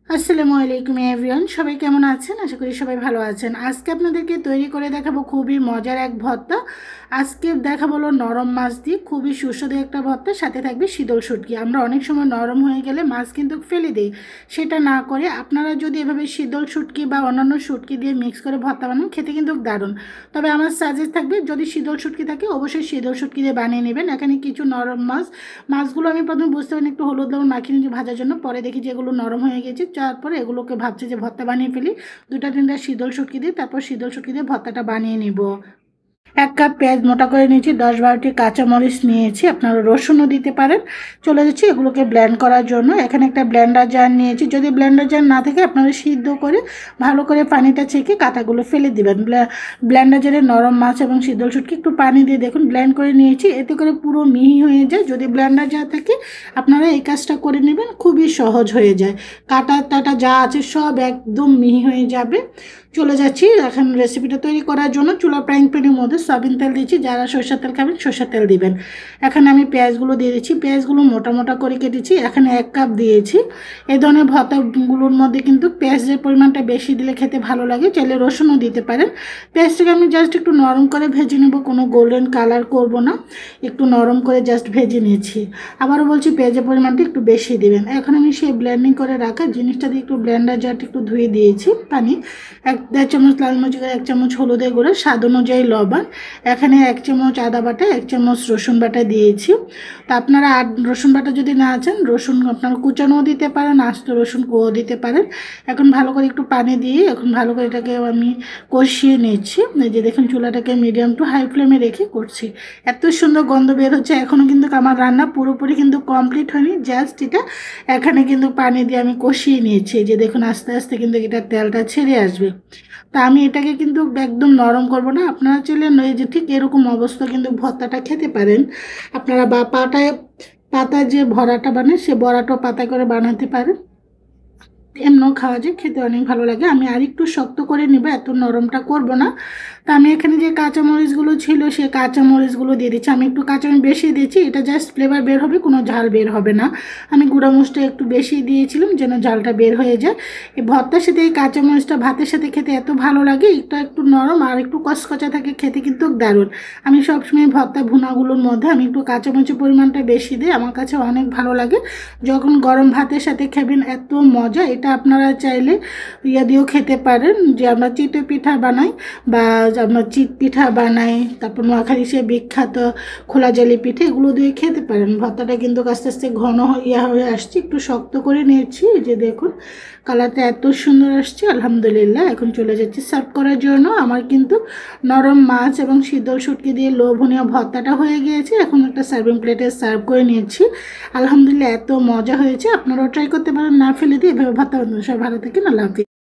আসসালামু আলাইকুম এভরিওয়ান, সবাই কেমন আছেন? আশা করি সবাই ভালো আছেন। আজকে আপনাদেরকে তৈরি করে দেখাবো খুবই মজার এক ভর্তা। আজকে দেখাবো হলো নরম মাছ দিয়ে খুবই সুস্বাদু একটা ভর্তা, সাথে থাকবে শীতল শুটকি। আমরা অনেক সময় নরম হয়ে গেলে মাছ কিন্তু ফেলে দিই, সেটা না করে আপনারা যদি এভাবে শীতল শুটকি বা অন্যান্য শুটকি দিয়ে মিক্স করে ভর্তা বানান, খেতে কিন্তু দারুণ। তবে আমার সাজেস্ট থাকবে, যদি শীতল শুটকি থাকে অবশ্যই শীতল শুটকি দিয়ে বানিয়ে নেবেন। এখানে কিছু নরম মাছগুলো আমি প্রথমে বুঝতে পারিনি, একটু হলুদ লবণ মাখিয়ে নিয়েছি ভাজার জন্য, পরে দেখি যে এগুলো নরম হয়ে গেছে। তারপরে এগুলোকে ভাবছি যে ভর্তা বানিয়ে ফেলি, 2-3টা শীতল শুটকি দিই, তারপর শীতল শুটকি দিয়ে ভর্তাটা বানিয়ে নিব। 1 কাপ পেঁয়াজ মোটা করে নিয়েছি, 10-12টি কাঁচামরিচ নিয়েছি, আপনারা রসুনও দিতে পারেন। চলে যাচ্ছি এগুলোকে ব্লেন্ড করার জন্য। এখানে একটা ব্লেন্ডার জার নিয়েছি, যদি ব্লেন্ডার জার না থাকে আপনারা সিদ্ধ করে ভালো করে পানিটা ছেঁকে কাঁটাগুলো ফেলে দিবেন। ব্লেন্ডার জারে নরম মাছ এবং শীতল শুটকি একটু পানি দিয়ে দেখুন ব্লেন্ড করে নিয়েছি, এতে করে পুরো মিহি হয়ে যায়। যদি ব্লেন্ডার জার থাকে আপনারা এই কাজটা করে নেবেন, খুবই সহজ হয়ে যায়। কাঁটা টাটা যা আছে সব একদম মিহি হয়ে যাবে। চলে যাচ্ছি এখন রেসিপিটা তৈরি করার জন্য। চুলা ফ্রাইং প্যানের মধ্যে সয়াবিন তেল দিয়েছি, যারা সরষের তেল খাবেন সরষের তেল দিবেন। এখানে আমি পেঁয়াজগুলো দিয়ে দিচ্ছি, পেঁয়াজগুলো মোটা মোটা করে কেটেছি, এখানে 1 কাপ দিয়েছি। এই ধরনের ভর্তাগুলোর মধ্যে কিন্তু পেঁয়াজের পরিমাণটা বেশি দিলে খেতে ভালো লাগে, চাইলে রসুনও দিতে পারেন। পেঁয়াজটাকে আমি জাস্ট একটু নরম করে ভেজে নেব, কোনো গোল্ডেন কালার করব না, একটু নরম করে জাস্ট ভেজে নিয়েছি। আবারও বলছি পেঁয়াজের পরিমাণটা একটু বেশি দিবেন। এখন আমি সেই ব্লেন্ডিং করে রাখা জিনিসটা দিয়ে একটু ব্লেন্ডার জারটা একটু ধুয়ে দিয়েছি পানি। 1-1.5 চামচ লাল মরিচ গুঁড়ো, 1 চামচ হলুদের গুঁড়ো, স্বাদ অনুযায়ী লবণ, এখানে 1 চামচ আদা বাটা, 1 চামচ রসুন বাটা দিয়েছি। তা আপনারা রসুন বাটা যদি না আছেন, রসুন আপনারা কুচানোও দিতে পারেন, আস্ত রসুন কুয়ো দিতে পারেন। এখন ভালো করে একটু পানি দিয়ে এখন ভালো করে এটাকে আমি কষিয়ে নিচ্ছি। এই যে দেখুন চুলাটাকে মিডিয়াম টু হাই ফ্লেমে রেখে করছি। এত সুন্দর গন্ধ বের হচ্ছে। এখনও কিন্তু আমার রান্না পুরোপুরি কিন্তু কমপ্লিট হয়নি, জাস্ট এটা এখানে কিন্তু পানি দিয়ে আমি কষিয়ে নিয়েছি। যে দেখুন আস্তে আস্তে কিন্তু এটা তেলটা ছেড়ে আসবে। তা আমি এটাকে কিন্তু একদম নরম করব না, আপনারা চাইলে এই যে ঠিক এরকম অবস্থা কিন্তু ভর্তাটা খেতে পারেন। আপনারা বা পাতায় যে ভরাটা বানায় সে বড়াটাও পাতায় করে বানাতে পারেন, এমনও খাওয়া যায়, খেতে অনেক ভালো লাগে। আমি আরেকটু শক্ত করে নিব, এত নরমটা করব না। তা আমি এখানে যে কাঁচামরিচগুলো ছিল সেই কাঁচামরিচগুলো দিয়ে দিচ্ছি। আমি একটু কাঁচামরিচ বেশি দিয়েছি, এটা জাস্ট ফ্লেভার বের হবে, কোনো ঝাল বের হবে না। আমি গুঁড়ামরিচটা একটু বেশি দিয়েছিলাম যেন ঝালটা বের হয়ে যায়। এই ভর্তার সাথে এই কাঁচামরিচটা ভাতের সাথে খেতে এত ভালো লাগে, এটা একটু নরম আর একটু কচকচা থাকে, খেতে কিন্তু দারুণ। আমি সবসময় ভর্তা ভুনাগুলোর মধ্যে আমি একটু কাঁচামরিচের পরিমাণটা বেশি দিই, আমার কাছে অনেক ভালো লাগে। যখন গরম ভাতের সাথে খাবেন এত মজা। এটা আপনারা চাইলে দিয়েও খেতে পারেন, যে আমরা চিতই পিঠা বানাই বা আমরা চিত পিঠা বানাই, তারপর নোয়াখালী সে বিখ্যাত খোলা জালি পিঠে, এগুলো দিয়ে খেতে পারেন। ভর্তাটা কিন্তু আস্তে আস্তে ঘন হয়ে আসছে, একটু শক্ত করে নিয়েছি। যে দেখুন কালারটা এত সুন্দর আসছে, আলহামদুলিল্লাহ। এখন চলে যাচ্ছি সার্ভ করার জন্য। আমার কিন্তু নরম মাছ এবং শীতল শুটকি দিয়ে লোভনীয় ভর্তাটা হয়ে গিয়েছে। এখন একটা সার্ভিং প্লেটে সার্ভ করে নিয়েছি। আলহামদুলিল্লাহ এত মজা হয়েছে, আপনারাও ট্রাই করতে পারেন, না ফেলে দিয়ে এভাবে ভর্তা বানানো। সবাই ভালো থাকেন, আল্লাহ হাফিজ।